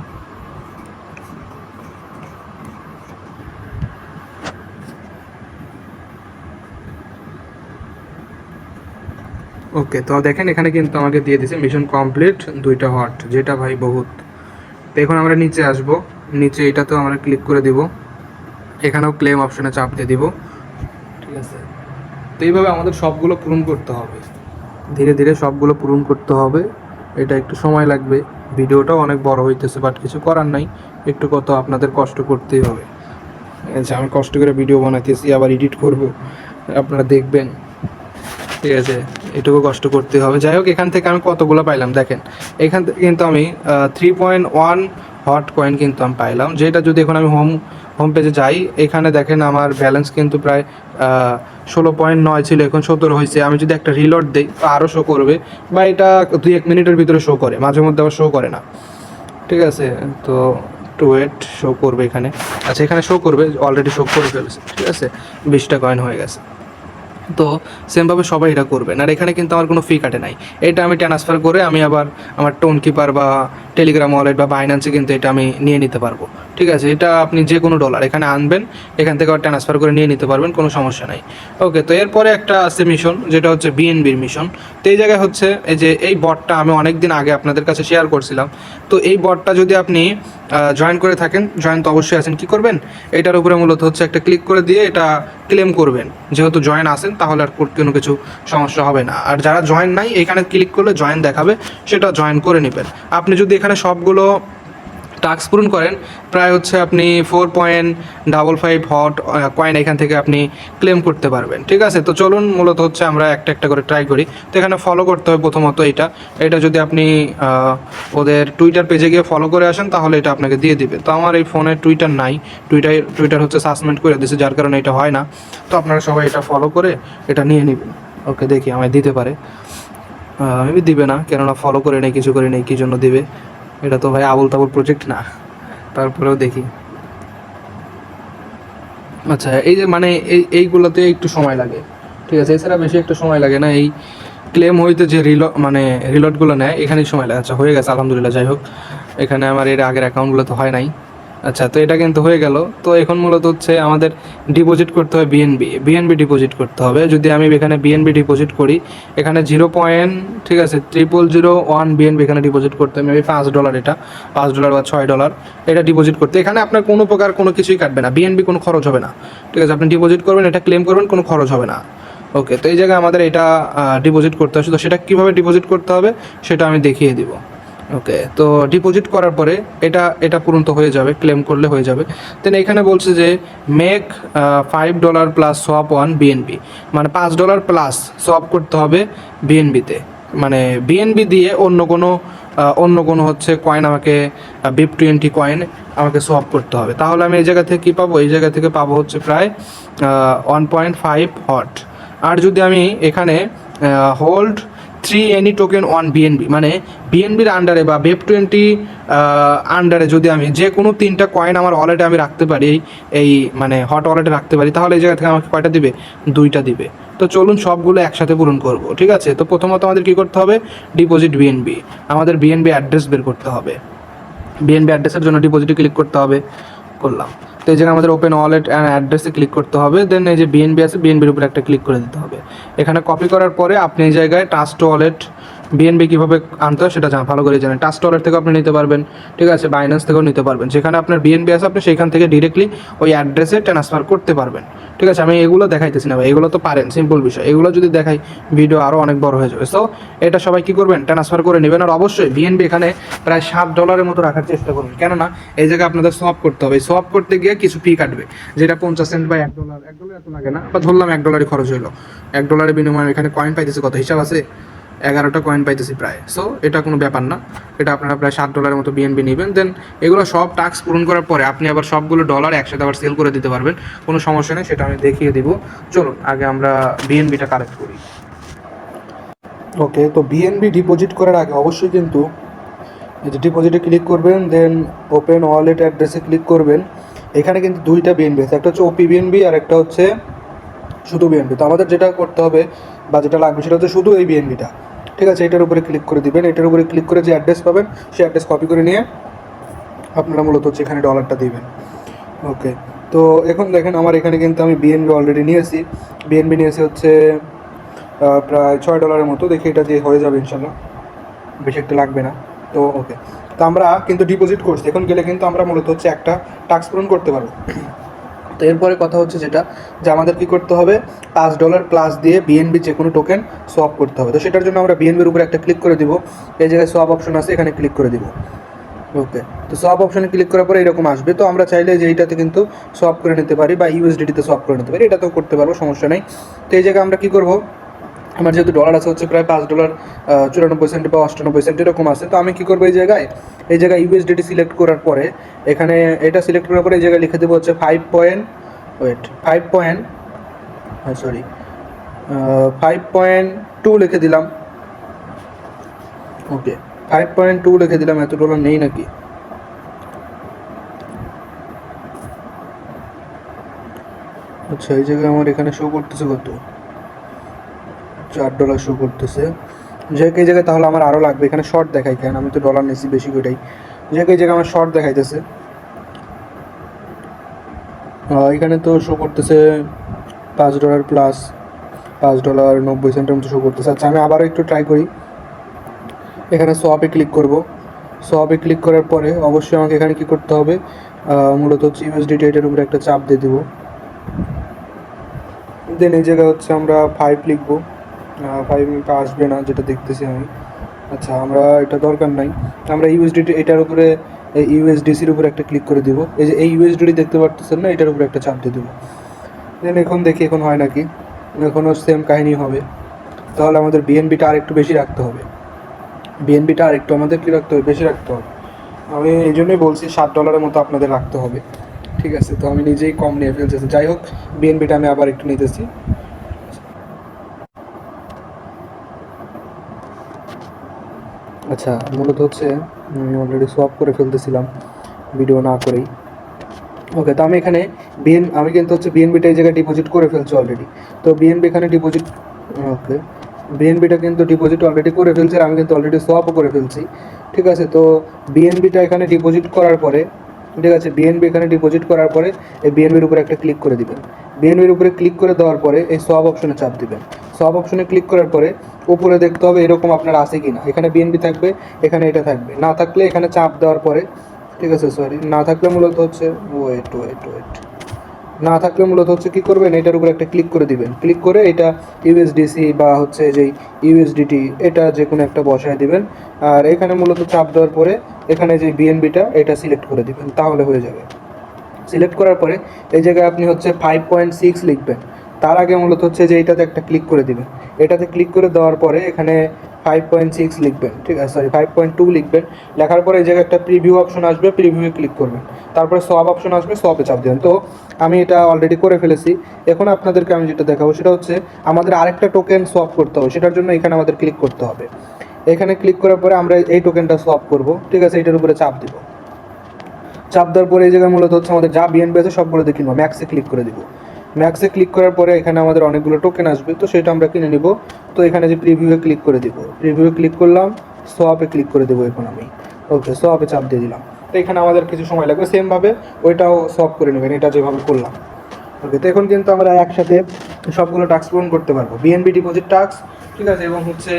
ওকে, তো দেখেন এখানে কিন্তু আমাকে দিয়ে দিয়েছে মিশন কমপ্লিট 2টা হট, যেটা ভাই বহুত। তো এখন আমরা নিচে আসব, নিচে এটাতেও আমরা ক্লিক করে দিব, এখানেও ক্লেম অপশনে চাপ দিয়ে দিব। ঠিক আছে, তো এইভাবে আমাদের সবগুলো পূরণ করতে হবে, ধীরে ধীরে সবগুলো পূরণ করতে হবে। এটা একটু সময় লাগবে, ভিডিওটাও অনেক বড় হইতেছে, বাট কিছু করার নাই, একটু কত আপনাদের কষ্ট করতেই হবে। আচ্ছা, আমি কষ্ট করে ভিডিও বানাইতেছি, আবার এডিট করব, আপনারা দেখবেন। ঠিক আছে, এটুকু কষ্ট করতে হবে। যাই হোক, এখান থেকে আমি কতগুলো পাইলাম দেখেন, এখান থেকে কিন্তু আমি 3.1 হট কয়েন কিন্তু আমি পাইলাম, যেটা যদি এখন আমি হোম পেজে যাই, এখানে দেখেন আমার ব্যালেন্স কিন্তু প্রায় 16.9 ছিল, এখন 17 হয়েছে। আমি যদি একটা রিলোড দিই তো আরও শো করবে, বা এটা 2-1 মিনিটের ভিতরে শো করে, মাঝে মধ্যে আবার শো করে না। ঠিক আছে, তো একটু ওয়েট, শো করবে এখানে। আচ্ছা, এখানে শো করবে, অলরেডি শো করে ফেলেছে। ঠিক আছে, 20টা কয়েন হয়ে গেছে। তো সেমভাবে সবাই এটা করবেন। আর এখানে কিন্তু আমার কোনো ফি কাটে নাই। এটা আমি ট্রান্সফার করে আমি আবার আমার টোন কিপার বা টেলিগ্রাম ওয়ালেট বা বাইন্যান্সে কিন্তু এটা আমি নিয়ে নিতে পারবো। ঠিক আছে, এটা আপনি যে কোনো ডলার এখানে আনবেন, এখান থেকে আবার ট্রান্সফার করে নিয়ে নিতে পারবেন, কোনো সমস্যা নাই। ওকে, তো এরপরে একটা আছে মিশন, যেটা হচ্ছে বিএনবির মিশন। তো এই জায়গায় হচ্ছে এই যে এই বটটা আমি অনেক দিন আগে আপনাদের কাছে শেয়ার করছিলাম। তো এই বটটা যদি আপনি জয়েন করে থাকেন, জয়েন তো অবশ্যই আছেন, কী করবেন, এটার উপরে মূলত হচ্ছে একটা ক্লিক করে দিয়ে এটা ক্লেম করবেন। যেহেতু জয়েন আসেন তাহলে আর কোনো কিছু সমস্যা হবে না। আর যারা জয়েন নাই, এখানে ক্লিক করলে জয়েন দেখাবে, সেটা জয়েন করে নেবেন। আপনি যদি এখানে সবগুলো টাস্ক পূরণ করেন, প্রায় হচ্ছে আপনি 4.55 হট কয়েন এখান থেকে আপনি ক্লেম করতে পারবেন। ঠিক আছে, তো চলুন মূলত হচ্ছে আমরা একটা একটা করে ট্রাই করি। তো এখানে ফলো করতে হবে প্রথমত এটা যদি আপনি ওদের টুইটার পেজে গিয়ে ফলো করে আসেন তাহলে এটা আপনাকে দিয়ে দিবে। তো আমার এই ফোনে টুইটার নাই, টুইটার হচ্ছে সাসপেন্ড করে দিয়েছে, যার কারণে এটা হয় না। তো আপনারা সবাই এটা ফলো করে এটা নিয়ে নেবেন। ওকে, দেখি আমায় দিতে পারে, মেবি দিবে না, কেননা ফলো করে নেই, কিছু করে নেই, কী জন্য দিবে। এটা তো ভাই আবুল তাবুল প্রজেক্ট না, তারপরেও দেখি। আচ্ছা, এই যে মানে এইগুলোতে একটু সময় লাগে। ঠিক আছে, এছাড়া বেশি একটু সময় লাগে না। এই ক্লেম হইতে যে রিলোডগুলো নেয় এখানেই সময় লাগে। আচ্ছা, হয়ে গেছে আলহামদুলিল্লাহ। যাই হোক, এখানে আমার এর আগের অ্যাকাউন্টগুলো তো হয় নাই। আচ্ছা, তো এটা কিন্তু হয়ে গেল। তো এখন মূলত হচ্ছে আমাদের ডিপোজিট করতে হবে বিএনবি ডিপোজিট করতে হবে। যদি আমি এখানে বিএনবি ডিপোজিট করি, এখানে 0. ঠিক আছে, 0001 বিএনবি এখানে ডিপোজিট করতে হবে। মেবি $5, এটা $5 বা $6 এটা ডিপোজিট করতে। এখানে আপনার কোনো প্রকার কোনো কিছুই কাটবে না, বিএনবি কোনো খরচ হবে না। ঠিক আছে, আপনি ডিপোজিট করবেন, এটা ক্লেম করবেন, কোনো খরচ হবে না। ওকে, তো এই জায়গায় আমাদের এটা ডিপোজিট করতে হবে। তো সেটা কীভাবে ডিপোজিট করতে হবে সেটা আমি দেখিয়ে দিব। ওকে, তো ডিপোজিট করার পরে এটা পূরণ তো হয়ে যাবে, ক্লেম করলে হয়ে যাবে। দেন এখানে বলছে যে মেক $5 প্লাস সোয়াপ 1 বিএনবি, মানে $5 প্লাস সোয়াপ করতে হবে বিএনবিতে। মানে বিএনবি দিয়ে অন্য কোনো হচ্ছে কয়েন আমাকে BIP20 কয়েন আমাকে সোয়াপ করতে হবে। তাহলে আমি এই জায়গা থেকে কী পাবো, এই জায়গা থেকে পাবো হচ্ছে প্রায় 1.5 হট। আর যদি আমি এখানে hold 3 any token on BNB, মানে বিএনবির আন্ডারে বা BIP20 আন্ডারে যদি আমি যে কোনো 3টা কয়েন আমার ওয়ালেটে আমি রাখতে পারি, এই মানে হট ওয়ালেটে রাখতে পারি, তাহলে এই জায়গা থেকে আমাকে কয়টা দিবে, 2টা দিবে। তো চলুন সবগুলো একসাথে পূরণ করব। ঠিক আছে, তো প্রথমত আমাদের কী করতে হবে, ডিপোজিট বিএনবি, আমাদের বিএনবি অ্যাড্রেস বের করতে হবে। বিএনবি অ্যাড্রেসের জন্য ডিপোজিটে ক্লিক করতে হবে, করলাম। তো এই জায়গায় আমাদের ওপেন ওয়ালেট অ্যান্ড অ্যাড্রেসে ক্লিক করতে হবে। দেন এই যে বিএনবি আছে, বিএনবির উপরে একটা ক্লিক করে দিতে হবে। এখানে কপি করার পরে আপনি এই জায়গায় ট্রাস্ট ওয়ালেট বিএনবি কীভাবে আনতে হয় সেটা ভালো করে জানেন। ট্রাস্ট ওয়ালেট থেকে আপনি নিতে পারবেন, ঠিক আছে, বাইন্যান্স থেকেও নিতে পারবেন। যেখানে আপনার বিএনবি আছে আপনি সেইখান থেকে ডিরেক্টলি ওই অ্যাড্রেসে ট্রান্সফার করতে পারবেন। ঠিক আছে, আমি এগুলো দেখাইতেছি না ভাই, এগুলো তো পারেন, সিম্পল বিষয়। এগুলো যদি দেখাই ভিডিও আরও অনেক বড় হয়ে যাবে। সো এটা সবাই কী করবেন, ট্রান্সফার করে নেবেন। আর অবশ্যই বিএনবি এখানে প্রায় $7 মতো রাখার চেষ্টা করুন, কেননা এই জায়গায় আপনাদের সোয়াপ করতে হবে। সোয়াপ করতে গিয়ে কিছু ফি কাটবে, যেটা 50 সেন্ট বা $1, $1 এত লাগে না, বা ধরলাম $1 খরচ হলো। $1 বিনিময়ে এখানে কয়েন পাইতেছি, কত হিসাব আছে, 11টা কয়েন পাইতেছি প্রায়। সো এটা কোনো ব্যাপার না, এটা আপনারা প্রায় $7 মতো বিএনবি নেবেন। দেন এগুলো সব টাস্ক পূরণ করার পরে আপনি আবার সবগুলো ডলার একসাথে আবার সেল করে দিতে পারবেন, কোনো সমস্যা নেই, সেটা আমি দেখিয়ে দিব। চলুন আগে আমরা বিএনবিটা কালেক্ট করি। ওকে, তো বিএনবি ডিপোজিট করার আগে অবশ্যই কিন্তু এই যে ডিপোজিটে ক্লিক করবেন, দেন ওপেন ওয়ালেট অ্যাড্রেসে ক্লিক করবেন। এখানে কিন্তু 2টা বিএনবি আছে, একটা হচ্ছে ওপি বিএনবি আর একটা হচ্ছে শুধু বিএনবি। তো আমাদের যেটা করতে হবে বা যেটা লাগবে সেটা হচ্ছে শুধু এই বিএনবিটা। ঠিক আছে, এটার উপরে ক্লিক করে দিবেন। এটার উপরে ক্লিক করে যে অ্যাড্রেস পাবেন সেই অ্যাড্রেস কপি করে নিয়ে আপনারা মূলত হচ্ছে এখানে ডলারটা দিবেন। ওকে, তো এখন দেখেন আমার এখানে কিন্তু আমি বিএনবি অলরেডি নিয়েছি। বিএনবি নিয়েছি হচ্ছে প্রায় $6 মতো। দেখি এটা দিয়ে হয়ে যাবে ইনশাল্লাহ, বেশি একটা লাগবে না। তো ওকে, তো আমরা কিন্তু ডিপোজিট করছি, এখন গেলে কিন্তু আমরা মূলত হচ্ছে একটা টাস্ক পূরণ করতে পারবো। তো এরপরে কথা হচ্ছে যেটা, যে আমাদের কী করতে হবে, $5 প্লাস দিয়ে বিএনবি যে কোনো টোকেন সোয়াপ করতে হবে। তো সেটার জন্য আমরা বিএনবির উপরে একটা ক্লিক করে দিব। এই জায়গায় সোয়াপ অপশন আছে, এখানে ক্লিক করে দিব। ওকে, তো সোয়াপ অপশনে ক্লিক করার পরে এরকম আসবে। তো আমরা চাইলে যে এইটাতে কিন্তু সোয়াপ করে নিতে পারি বা ইউএসডিটিতে সোয়াপ করে নিতে পারি, এটাতেও করতে পারবো, সমস্যা নেই। তো এই জায়গায় আমরা কী করবো, আমার যেহেতু ডলার আছে হচ্ছে প্রায় $5 94 সেন্ট বা 98 সেন্ট এরকম আছে। তো আমি কী করবো, এই জায়গায় ইউএসডিটি সিলেক্ট করার পরে এখানে এটা সিলেক্ট করার পরে এই জায়গায় লিখে দেবো হচ্ছে 5.2 লিখে দিলাম। ওকে, 5.2 লিখে দিলাম। এত ডলার নেই নাকি, আচ্ছা এই জায়গায় আমার এখানে শো করতেছে কত, $4 শো করতেছে। যে এই জায়গায় তাহলে আমার আরও লাগবে, এখানে শর্ট দেখাই কেন, আমি তো ডলার নিয়েছি বেশি করেই, যে এই জায়গায় আমার শর্ট দেখাইতেছে। এখানে তো শো করতেছে $5 প্লাস $5.90 মতো শো করতেছে। আচ্ছা আমি আবারও একটু ট্রাই করি, এখানে সোয়াপে ক্লিক করব। সোয়াপে ক্লিক করার পরে অবশ্যই আমাকে এখানে কি করতে হবে, মূলত হচ্ছে ইউএসডিটি এটার উপরে একটা চাপ দিয়ে দেবো। দেন এই জায়গায় হচ্ছে আমরা 5 লিখবো, 5 আসবে না যেটা দেখতেছি আমি। আচ্ছা আমরা এটা দরকার নাই, আমরা ইউএসডিটি এটার উপরে ইউএসডিসির উপরে একটা ক্লিক করে দিব। এই যে এই ইউএসডিটি দেখতে পারতেছেন না, এটার উপরে একটা চাপ দিয়ে দেবো। দেন এখন দেখি এখন হয় নাকি, এখনও সেম কাহিনী হবে। তাহলে আমাদের বিএনবিটা আর একটু বেশি রাখতে হবে, বিএনবিটা আর একটু আমাদের কী রাখতে হবে, বেশি রাখতে হবে। আমি এই জন্যই বলছি $7 মতো আপনাদের রাখতে হবে। ঠিক আছে, তো আমি নিজেই কম নিয়ে ফেলতেছি। যাই হোক, বিএনবিটা আমি আবার একটু নিতেছি। আচ্ছা মূলত হচ্ছে আমি অলরেডি সোয়াপ করে ফেলতেছিলাম ভিডিও না করেই। ওকে, তো আমি এখানে আমি কিন্তু হচ্ছে বিএনবিটা এই জায়গায় ডিপোজিট করে ফেলছি অলরেডি। তো বিএনবি এখানে ডিপোজিট, ওকে বিএনবিটা কিন্তু ডিপোজিট অলরেডি করে ফেলছি, আর আমি কিন্তু অলরেডি সোয়াপও করে ফেলছি। ঠিক আছে, তো বিএনবিটা এখানে ডিপোজিট করার পরে, ঠিক আছে বিএনবি এখানে ডিপোজিট করার পরে এই বিএনবির উপরে একটা ক্লিক করে দিবেন। বিএনবির উপরে ক্লিক করে দেওয়ার পরে এই সোয়াপ অপশনে চাপ দিবেন। সোয়াপ অপশনে ক্লিক করার পরে উপরে দেখতে হবে এরকম আপনার আছে কি না, এখানে বিএনবি থাকবে, এখানে এটা থাকবে, না থাকলে এখানে চাপ দেওয়ার পরে, ঠিক আছে সরি, না থাকলে মূলত হচ্ছে ওয়েট না থাকলে মূলত হচ্ছে কী করবেন, এটার উপরে একটা ক্লিক করে দিবেন। ক্লিক করে এটা ইউএসডিসি বা হচ্ছে যেই ইউএসডিটি এটা যে কোনো একটা বসায় দিবেন। আর এখানে মূলত চাপ দেওয়ার পরে এখানে যে বিএনবিটা এটা সিলেক্ট করে দিবেন, তাহলে হয়ে যাবে। সিলেক্ট করার পরে এই জায়গায় আপনি হচ্ছে 5.6 লিখবেন। তার আগে মূলত হচ্ছে যে এটাতে একটা ক্লিক করে দিবেন। এটাতে ক্লিক করে দেওয়ার পরে এখানে 5.6 লিখবেন, ঠিক আছে সরি 5.2 লিখবেন। লেখার পরে এই জায়গায় একটা প্রিভিউ অপশন আসবে, প্রিভিউয়ে ক্লিক করবেন। তারপরে সব অপশন আসবে, সবে চাপ দেবেন। তো আমি এটা অলরেডি করে ফেলেছি। এখন আপনাদেরকে আমি যেটা দেখাবো সেটা হচ্ছে আমাদের আরেকটা টোকেন সোয়াপ করতে হবে, সেটার জন্য এখানে আমাদের ক্লিক করতে হবে। এখানে ক্লিক করার পরে আমরা এই টোকেনটা সোয়াপ করব, ঠিক আছে, এটার উপরে চাপ দিব। চাপ দেওয়ার পরে এই জায়গায় মূলত হচ্ছে আমাদের যা বিএনবি আছে সবগুলো দিয়ে কিনবো, ম্যাক্সে ক্লিক করে দিব। ম্যাক্সে ক্লিক করার পরে এখানে আমাদের অনেকগুলো টোকেন আসবে, তো সেটা আমরা কিনে নিব। তো এখানে যে প্রিভিউয়ে ক্লিক করে দিব, প্রিভিউয়ে ক্লিক করলাম, সোয়াপে ক্লিক করে দেবো এখন আমি। ওকে, সোয়াপে চাপ দিয়ে দিলাম। তো এখানে আমাদের কিছু সময় লাগবে, সেমভাবে ওইটাও সোয়াপ করে নেবেন, এটা যেভাবে করলাম। ওকে, তো এখন কিন্তু আমরা একসাথে সবগুলো টাস্ক পূরণ করতে পারবো, বিএনবি ডিপোজিট টাস্ক, ঠিক আছে, এবং হচ্ছে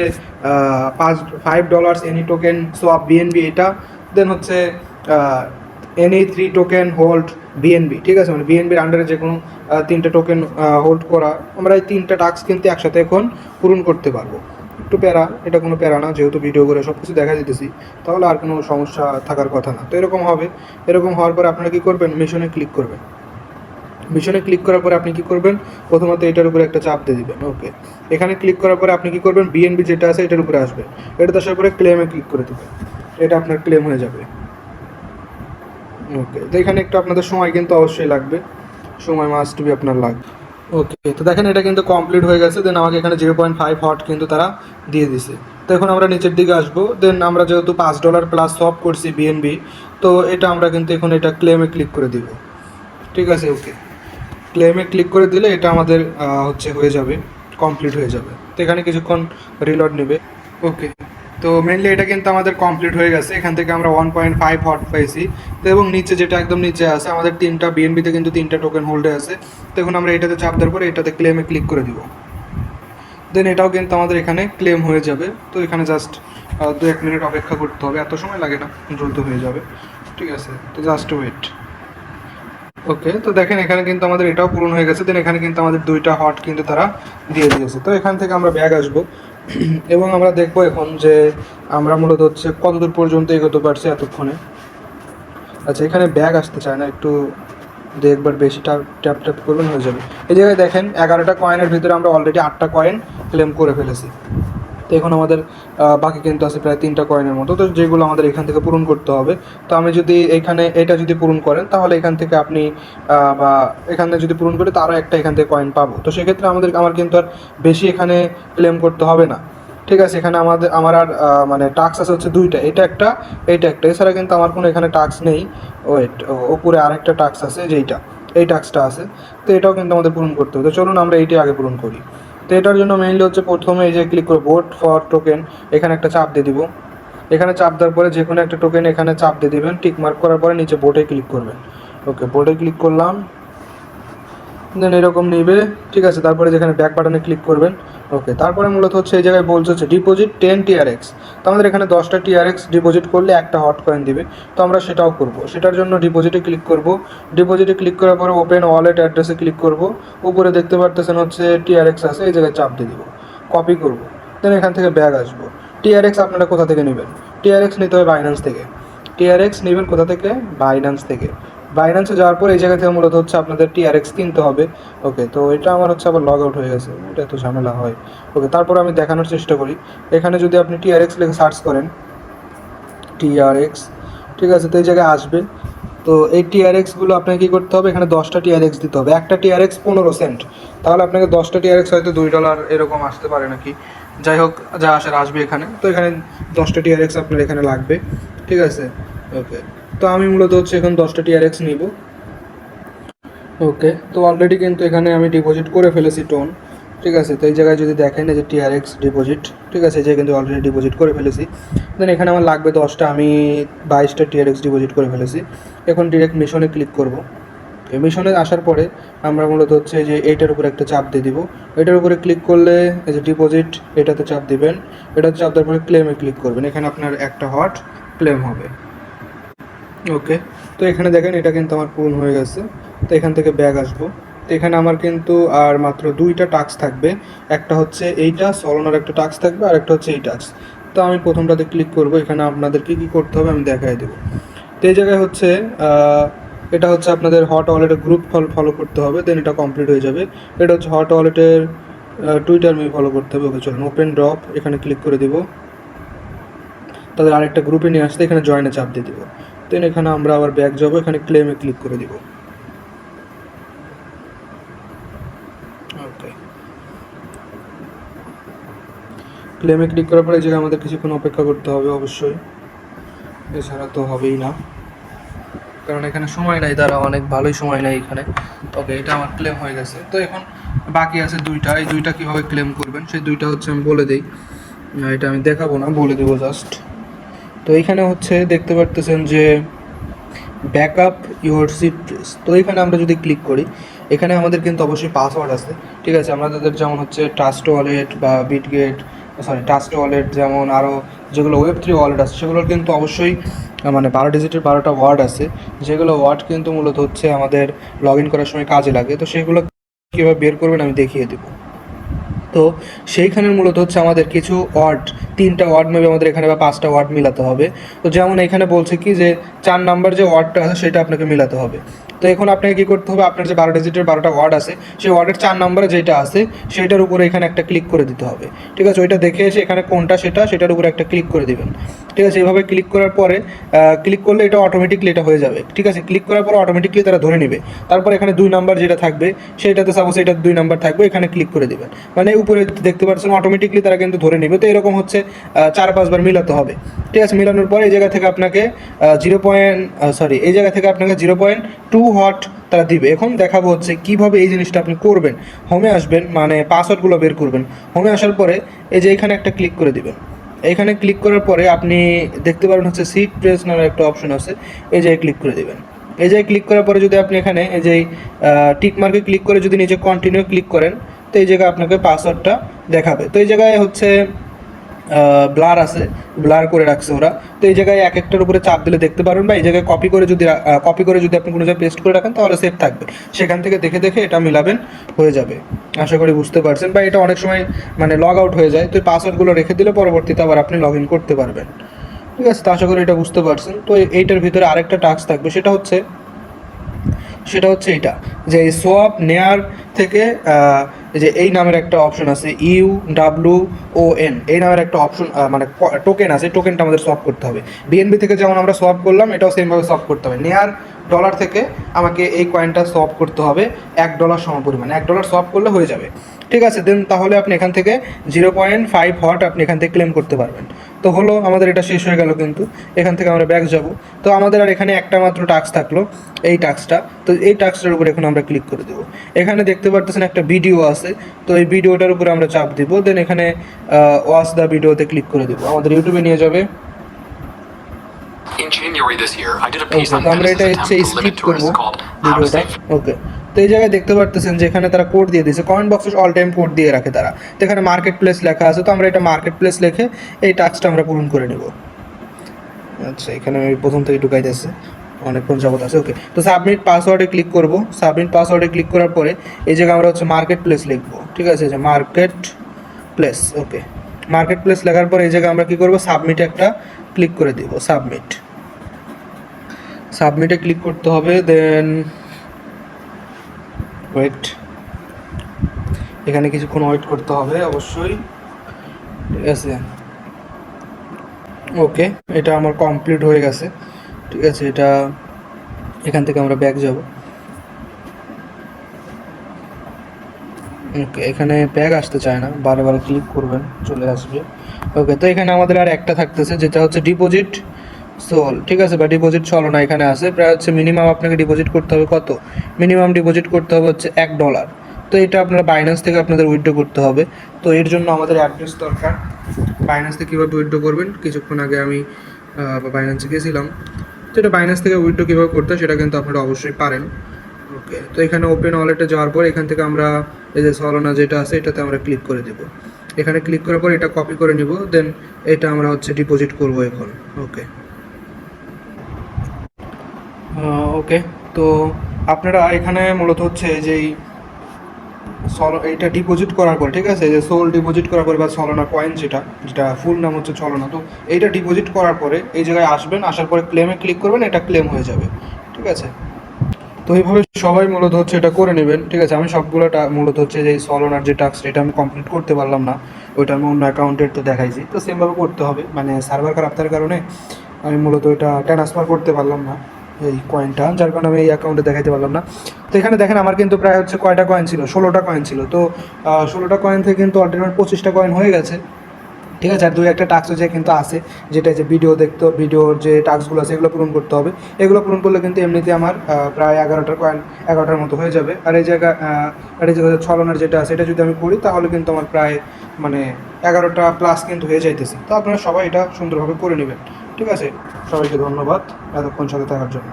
$5 এনি টোকেন সোয়াপ বিএনবি এটা, দেন হচ্ছে এনি 3 টোকেন হোল্ড বিএনবি, ঠিক আছে, মানে বিএনবির আন্ডারে যে কোনো 3টে টোকেন হোল্ড করা, আমরা এই 3টা টাস্ক কিন্তু একসাথে এখন পূরণ করতে পারবো। একটু প্যারা, এটা কোনো প্যারা না, যেহেতু ভিডিও করে সব কিছু দেখা দিতেছি, তাহলে আর কোনো সমস্যা থাকার কথা না। তো এরকম হবে, এরকম হওয়ার পরে আপনারা কী করবেন, মিশনে ক্লিক করবেন। মিশনে ক্লিক করার পরে আপনি কী করবেন, প্রথমত এটার উপরে একটা চাপ দিয়ে দিবেন। ওকে, এখানে ক্লিক করার পরে আপনি কী করবেন, বিএনবি যেটা আছে এটার উপরে আসবে, এটাতে আসার পরে ক্লেমে ক্লিক করে দেবেন, এটা আপনার ক্লেম হয়ে যাবে। ওকে, তো এখানে একটু আপনাদের সময় কিন্তু অবশ্যই লাগবে, সময় মাস্ট বি আপনার লাগবে। ওকে, তো দেখেন এটা কিন্তু কমপ্লিট হয়ে গেছে। দেন আমাকে এখানে 0.5 হট কিন্তু তারা দিয়ে দিছে। তো এখন আমরা নিচের দিকে আসবো। দেন আমরা যেহেতু $5 প্লাস সব করছি বিএনবি, তো এটা আমরা কিন্তু এখন এটা ক্লেমে ক্লিক করে দিব, ঠিক আছে। ওকে, ক্লেমে ক্লিক করে দিলে এটা আমাদের হচ্ছে হয়ে যাবে, কমপ্লিট হয়ে যাবে। তো এখানে কিছুক্ষণ রিলোড নেবে। ওকে, তো মেনলি এটা কিন্তু আমাদের কমপ্লিট হয়ে গেছে। এখান থেকে আমরা 1.5 হট পাইছি। তো এবং নিচে যেটা একদম নিচে আছে আমাদের 3টা বিএনবিতে কিন্তু 3টা টোকেন হোল্ডে আছে। তো এখন আমরা এটাতে চাপ দেওয়ার পরে এটাতে ক্লেমে ক্লিক করে দিব। দেন এটাও কিন্তু আমাদের এখানে ক্লেম হয়ে যাবে। তো এখানে জাস্ট 2-1 মিনিট অপেক্ষা করতে হবে, এত সময় লাগে না, দ্রুত হয়ে যাবে, ঠিক আছে। তো জাস্ট ওয়েট। ওকে, তো দেখেন এখানে কিন্তু আমাদের এটাও পূরণ হয়ে গেছে। দেন এখানে কিন্তু আমাদের 2টা হট কিন্তু তারা দিয়ে দিয়েছে। তো এখান থেকে আমরা ব্যাগ আসবো এবং আমরা দেখবো এখন যে আমরা মূলত হচ্ছে কতদূর পর্যন্ত এগোতে পারছি এতক্ষণে। আচ্ছা, এখানে ব্যাগ আসতে চায় না, একটু একবার বেশি ট্যাপ ট্যাপ করবেন, হয়ে যাবে। এই জায়গায় দেখেন 11টা কয়েনের ভিতরে আমরা অলরেডি 8টা কয়েন ক্লেম করে ফেলেছি। তো এখন আমাদের বাকি কিন্তু আছে প্রায় 3টা কয়েনের মতো, তো যেগুলো আমাদের এখান থেকে পূরণ করতে হবে। তো আমি যদি এখানে এটা যদি পূরণ করেন তাহলে এখান থেকে আপনি বা এখানে যদি পূরণ করি তারও একটা এখান থেকে কয়েন পাবো। তো সেক্ষেত্রে আমার কিন্তু আর বেশি এখানে ক্লেম করতে হবে না, ঠিক আছে। এখানে আমার আর মানে টাস্ক আছে হচ্ছে 2টা, এটা একটা, এইটা একটা, এছাড়া কিন্তু আমার কোনো এখানে টাস্ক নেই। ওয়েট, ওপরে আরেকটা টাস্ক আছে যেইটা, এই টাস্কটা আছে। তো এটাও কিন্তু আমাদের পূরণ করতে হবে। তো চলুন আমরা এইটাই আগে পূরণ করি। তো তো এটার জন্য মেইনলি হচ্ছে প্রথমে এই যে ক্লিক করে ভোট ফর টোকেন, এখানে একটা চাপ দিয়ে দিব। এখানে চাপ দেওয়ার পরে যে কোনো একটা টোকেন এখানে চাপ দিয়ে দিবেন, টিক মার্ক করার পরে নিচে বোর্ডে ক্লিক করবেন। ওকে, বোর্ডে ক্লিক করলাম, দেন এরকম নেবে, ঠিক আছে। তারপরে যেখানে ব্যাক বাটনে ক্লিক করবেন। ওকে, তারপরে মূলত হচ্ছে এই জায়গায় বলছে হচ্ছে ডিপোজিট 10 TRX। তো আমাদের এখানে 10টা TRX ডিপোজিট করলে একটা হট কয়েন দিবে, তো আমরা সেটাও করব। সেটার জন্য ডিপোজিটে ক্লিক করব। ডিপোজিটে ক্লিক করার পরে ওপেন ওয়ালেট অ্যাড্রেসে ক্লিক করব। উপরে দেখতে পারতেছেন হচ্ছে TRX আছে, এই জায়গায় চাপ দিয়ে দিব, কপি করব। দেন এখান থেকে ব্যাক আসবো। TRX আপনারা কোথা থেকে নেবেন? TRX নিতে হবে বাইন্যান্স থেকে। TRX নেবেন কোথা থেকে? বাইন্যান্স থেকে। বাইন্যান্সে যাওয়ার পর এই জায়গা থেকে মূলত হচ্ছে আপনাদের TRX কিনতে হবে। ওকে, তো এটা আমার হচ্ছে আবার লগ আউট হয়ে গেছে, এটা তো ঝামেলা হয়। ওকে, তারপরে আমি দেখানোর চেষ্টা করি। এখানে যদি আপনি TRX লিখে সার্চ করেন, TRX, ঠিক আছে, তো এই জায়গায় আসবে। তো এই TRXগুলো আপনাকে কী করতে হবে? এখানে 10টা TRX দিতে হবে, একটা TRX 15 সেন্ট। তাহলে আপনাকে 10টা TRX হয়তো $2 এরকম আসতে পারে নাকি, যাই হোক, যা আসার আসবে এখানে। তো এখানে 10টা TRX আপনার এখানে লাগবে, ঠিক আছে। ওকে, তো আমি মূলত হচ্ছে এখন 10টা TRX নিব। ওকে, তো অলরেডি কিন্তু এখানে আমি ডিপোজিট করে ফেলেছি টোন, ঠিক আছে। তো এই জায়গায় যদি দেখেন এই যে TRX ডিপোজিট, ঠিক আছে, এই জায়গায় কিন্তু অলরেডি ডিপোজিট করে ফেলেছি। দেন এখানে আমার লাগবে 10টা, আমি 22টা TRX ডিপোজিট করে ফেলেছি। এখন ডিরেক্ট মিশনে ক্লিক করব। মিশনে আসার পরে আমরা মূলত হচ্ছে যে এইটার উপরে একটা চাপ দিয়ে দিব। এটার উপরে ক্লিক করলে এই যে ডিপোজিট, এটাতে চাপ দিবেন। এটাতে চাপ দেওয়ার পরে ক্লেমে ক্লিক করবেন, এখানে আপনার একটা হট ক্লেম হবে। ওকে, তো এখানে দেখেন এটা কিন্তু আমার পূরণ হয়ে গেছে। তো এখান থেকে ব্যাক আসবো। তো এখানে আমার কিন্তু আর মাত্র 2টা টাস্ক থাকবে। একটা হচ্ছে এইটা সলানোর একটা টাস্ক থাকবে, আর একটা হচ্ছে এই টাস্ক। তো আমি প্রথমটাতে ক্লিক করব। এখানে আপনাদেরকে কী করতে হবে আমি দেখাই দেবো। তো এই জায়গায় হচ্ছে এটা হচ্ছে আপনাদের হট ওয়ালেটের গ্রুপ ফলো করতে হবে, দেন এটা কমপ্লিট হয়ে যাবে। এটা হচ্ছে হট ওয়ালেটের টুইটার মি ফলো করতে হবে। ওকে, চলুন ওপেন ড্রপ, এখানে ক্লিক করে দিব। তাদের আরেকটা গ্রুপে নিয়ে আসতে এখানে জয়েনে চাপ দিয়ে দিব। দেন এখানে আমরা আবার ব্যাক যাবো, এখানে ক্লেমে ক্লিক করে দিব। ওকে, ক্লেমে ক্লিক করার পরে এই জায়গায় আমাদের কিছুক্ষণ অপেক্ষা করতে হবে অবশ্যই, এছাড়া তো হবেই না, কারণ এখানে সময় নাই, তারা অনেক ভালোই সময় নেয় এখানে। ওকে, এটা আমার ক্লেম হয়ে গেছে। তো এখন বাকি আছে 2টা। এই 2টা কীভাবে ক্লেম করবেন সেই 2টা হচ্ছে আমি বলে দিই, এটা আমি দেখাবো না, বলে দেবো জাস্ট। তো এইখানে হচ্ছে দেখতে পারতেছেন যে ব্যাকআপ ইউর সিড ফ্রেজ। তো এখানে আমরা যদি ক্লিক করি, এখানে আমাদের কিন্তু অবশ্যই পাসওয়ার্ড আছে, ঠিক আছে। আমাদের যেমন হচ্ছে ট্রাস্ট ওয়ালেট বা বিটগেট, সরি ট্রাস্ট ওয়ালেট, যেমন আরও যেগুলো Web3 ওয়ালেট আছে সেগুলোর কিন্তু অবশ্যই মানে 12 ডিজিটের 12টা ওয়ার্ড আছে, যেগুলো ওয়ার্ড কিন্তু মূলত হচ্ছে আমাদের লগ ইন করার সময় কাজে লাগে। তো সেগুলো কীভাবে বের করবেন আমি দেখিয়ে দেবো। তো সেইখানের মূলত হচ্ছে আমাদের কিছু ওয়ার্ড, 3টা ওয়ার্ড মেবি আমাদের এখানে বা 5টা ওয়ার্ড মিলাতে হবে। তো যেমন এখানে বলছে কি যে 4 নাম্বার যে ওয়ার্ডটা আছে সেটা আপনাকে মিলাতে হবে। তো এখন আপনাকে কী করতে হবে, আপনার যে 12 ডিজিটের 12টা ওয়ার্ড আছে সেই ওয়ার্ডের 4 নাম্বারে যেটা আছে সেইটার উপরে এখানে একটা ক্লিক করে দিতে হবে, ঠিক আছে। ওইটা দেখে এসে এখানে কোনটা সেটার উপরে একটা ক্লিক করে দিবেন, ঠিক আছে। এইভাবে ক্লিক করার পরে ক্লিক করলে এটা অটোমেটিকলি এটা হয়ে যাবে, ঠিক আছে। ক্লিক করার পরে অটোমেটিকলি তারা ধরে নেবে। তারপর এখানে 2 নাম্বার যেটা থাকবে সেইটাতে সাপোজ এটা 2 নাম্বার থাকবে, এখানে ক্লিক করে দেবেন, মানে উপরে দেখতে পাচ্ছেন অটোমেটিকলি তারা কিন্তু ধরে নেবে। তো এরকম হচ্ছে 4-5 বার মিলাতে হবে, ঠিক আছে। মিলানোর পরে এই জায়গা থেকে আপনাকে এই জায়গা থেকে আপনাকে 0.2 হট তারা দিবে। এখন দেখাবো হচ্ছে কীভাবে এই জিনিসটা আপনি করবেন। হোমে আসবেন, মানে পাসওয়ার্ডগুলো বের করবেন। হোমে আসার পরে এই যে এখানে একটা ক্লিক করে দিবেন। এইখানে ক্লিক করার পরে আপনি দেখতে পারেন হচ্ছে সিড প্রেস নামের একটা অপশন আছে, এই জায়গায় ক্লিক করে দেবেন। এই জায়গায় ক্লিক করার পরে যদি আপনি এখানে এই যে টিক মার্কে ক্লিক করে যদি নিচে কন্টিনিউ ক্লিক করেন, তো এই জায়গায় আপনাকে পাসওয়ার্ডটা দেখাবে। তো এই জায়গায় হচ্ছে ব্লার আছে, ব্লার করে রাখছে ওরা। তো এই জায়গায় এক একটার উপরে চাপ দিলে দেখতে পারবেন, বা এই জায়গায় কপি করে যদি আপনি কোনো জায়গায় পেস্ট করে রাখেন তাহলে সেভ থাকবে। সেখান থেকে দেখে দেখে এটা মিলাবেন, হয়ে যাবে। আশা করি বুঝতে পারছেন। বা এটা অনেক সময় মানে লগ আউট হয়ে যায়, তো এই পাসওয়ার্ডগুলো রেখে দিলে পরবর্তীতে আবার আপনি লগ ইন করতে পারবেন, ঠিক আছে। তো আশা করি এটা বুঝতে পারছেন। তো এইটার ভিতরে আরেকটা টাস্ক থাকবে, সেটা হচ্ছে এইটা, যে এই সোয়াপ নেয়ার থেকে যে এই নামের একটা অপশন আছে, UWON, এই নামের একটা অপশন মানে টোকেন আছে, টোকেনটা আমাদের সোয়াপ করতে হবে। BNB থেকে যেমন আমরা সোয়াপ করলাম, এটাও সেমভাবে সোয়াপ করতে হবে। নেয়ার ডলার থেকে আমাকে এই কয়েনটা সোয়াপ করতে হবে $1 সমপরিমাণ, $1 সোয়াপ করলে হয়ে যাবে, ঠিক আছে। দেন তাহলে আপনি এখান থেকে 0.5 হট আপনি এখান থেকে ক্লেম করতে পারবেন। তো হলো আমাদের এটা শেষ হয়ে গেল, কিন্তু এখান থেকে আমরা ব্যাক যাব। তো আমাদের আর এখানে একটা মাত্র টাস্ক থাকলো, এই টাস্কটা। তো এই টাস্কটার উপর এখন আমরা ক্লিক করে দেবো। এখানে দেখতে পারতেছেন একটা ভিডিও আছে, তো এই ভিডিওটার উপরে আমরা চাপ দিব, দেন এখানে ওয়াচ দ্য ভিডিওতে ক্লিক করে দেবো, আমাদের ইউটিউবে নিয়ে যাবে। In January this year, I did a okay, piece on তো আমরা এটা Venice's হচ্ছে attempt to স্কিপ limit করবো tourists called How to ভিডিওটা। Save. ওকে, তো এই জায়গায় দেখতে পারতেছেন যে এখানে তারা কোড দিয়ে দিয়েছে, কমেন্ট বক্সে অল টাইম কোড দিয়ে রাখে তারা। তো এখানে মার্কেট প্লেস লেখা আছে, তো আমরা এটা মার্কেট প্লেস লিখে এই টাস্কটা আমরা পূরণ করে নেব। আচ্ছা, এখানে আমি প্রথম থেকে ঢুকাইতেছে, অনেকক্ষণ যাবত আছে। ওকে, তো সাবমিট পাসওয়ার্ডে ক্লিক করব। সাবমিট পাসওয়ার্ডে ক্লিক করার পরে এই জায়গায় আমরা হচ্ছে মার্কেট প্লেস লিখবো, ঠিক আছে, যে মার্কেট প্লেস। ওকে, মার্কেট প্লেস লেখার পরে এই জায়গায় আমরা কী করবো, সাবমিটে একটা ক্লিক করে দিব। সাবমিটে ক্লিক করতে হবে, দেন ওয়েট, এখানে কিছুক্ষণ ওয়েট করতে হবে অবশ্যই, ঠিক আছে। ওকে, এটা আমার কমপ্লিট হয়ে গেছে, ঠিক আছে। এটা এখান থেকে আমরা ব্যাক যাব। ওকে, এখানে ব্যাক আসতে চায় না, বারে বারে ক্লিক করবেন চলে আসবে। ওকে, তো এখানে আমাদের আর একটা থাকতেছে, যেটা হচ্ছে ডিপোজিট সোল, ঠিক আছে, বা ডিপোজিট চলো না, এখানে আছে প্রায় হচ্ছে মিনিমাম আপনাকে ডিপোজিট করতে হবে কত, মিনিমাম ডিপোজিট করতে হবে হচ্ছে $1। তো এটা আপনারা বাইন্যান্স থেকে আপনাদের উইথড্র করতে হবে। তো এর জন্য আমাদের অ্যাড্রেস দরকার। বাইন্যান্স থেকে কীভাবে উইথড্র করবেন, কিছুক্ষণ আগে আমি বাইন্যান্সে গেছিলাম, তো এটা বাইন্যান্স থেকে উইথড্র কীভাবে করতে হয় সেটা কিন্তু আপনারা অবশ্যই পারেন। ওকে, তো এখানে ওপেন ওয়ালেটে যাওয়ার পর এখান থেকে আমরা এই যে সলোনা যেটা আছে এটাতে আমরা ক্লিক করে দেব। এখানে ক্লিক করার পর এটা কপি করে নিব, দেন এটা আমরা হচ্ছে ডিপোজিট করব এখন। ওকে, ওকে, তো আপনারা এখানে মূলত হচ্ছে যেই এইটা ডিপোজিট করার পর, ঠিক আছে, যে সোল ডিপোজিট করার পরে বা সলোনা কয়েন যেটা ফুল নাম হচ্ছে সলোনা, তো এইটা ডিপোজিট করার পরে এই জায়গায় আসবেন, আসার পরে ক্লেমে ক্লিক করবেন, এটা ক্লেম হয়ে যাবে, ঠিক আছে। তো এইভাবে সবাই মূলত হচ্ছে এটা করে নেবেন, ঠিক আছে। আমি সবগুলো মূলত হচ্ছে যে সলোনার যে টাস্ক এটা আমি কমপ্লিট করতে পারলাম না, ওইটা আমি অন্য অ্যাকাউন্টের তো দেখাইছি, তো সেমভাবে করতে হবে, মানে সার্ভার খারাপ থাকার কারণে আমি মূলত এটা ট্রান্সফার করতে পারলাম না এই কয়েনটা, যার কারণে আমি এই অ্যাকাউন্টে দেখাইতে পারলাম না। তো এখানে দেখেন আমার কিন্তু প্রায় হচ্ছে কয়টা কয়েন ছিল, 16টা কয়েন ছিল। তো 16টা কয়েন থেকে কিন্তু অলরেডি 25টা কয়েন হয়ে গেছে, ঠিক আছে। আর দুই একটা টাস্ক হচ্ছে কিন্তু আছে, যেটা যে ভিডিওর যে টাস্কগুলো আছে এগুলো পূরণ করতে হবে। এগুলো পূরণ করলে কিন্তু এমনিতে আমার প্রায় 11টার মতো হয়ে যাবে। আর এই জায়গা আর এই জায়গায় ছলনার যেটা আছে এটা যদি আমি করি তাহলে কিন্তু আমার প্রায় মানে 11টা প্লাস কিন্তু হয়ে যাইতেছে। তো আপনারা সবাই এটা সুন্দরভাবে করে নেবেন, ঠিক আছে। সবাইকে ধন্যবাদ এতক্ষণ সাথে থাকার জন্য।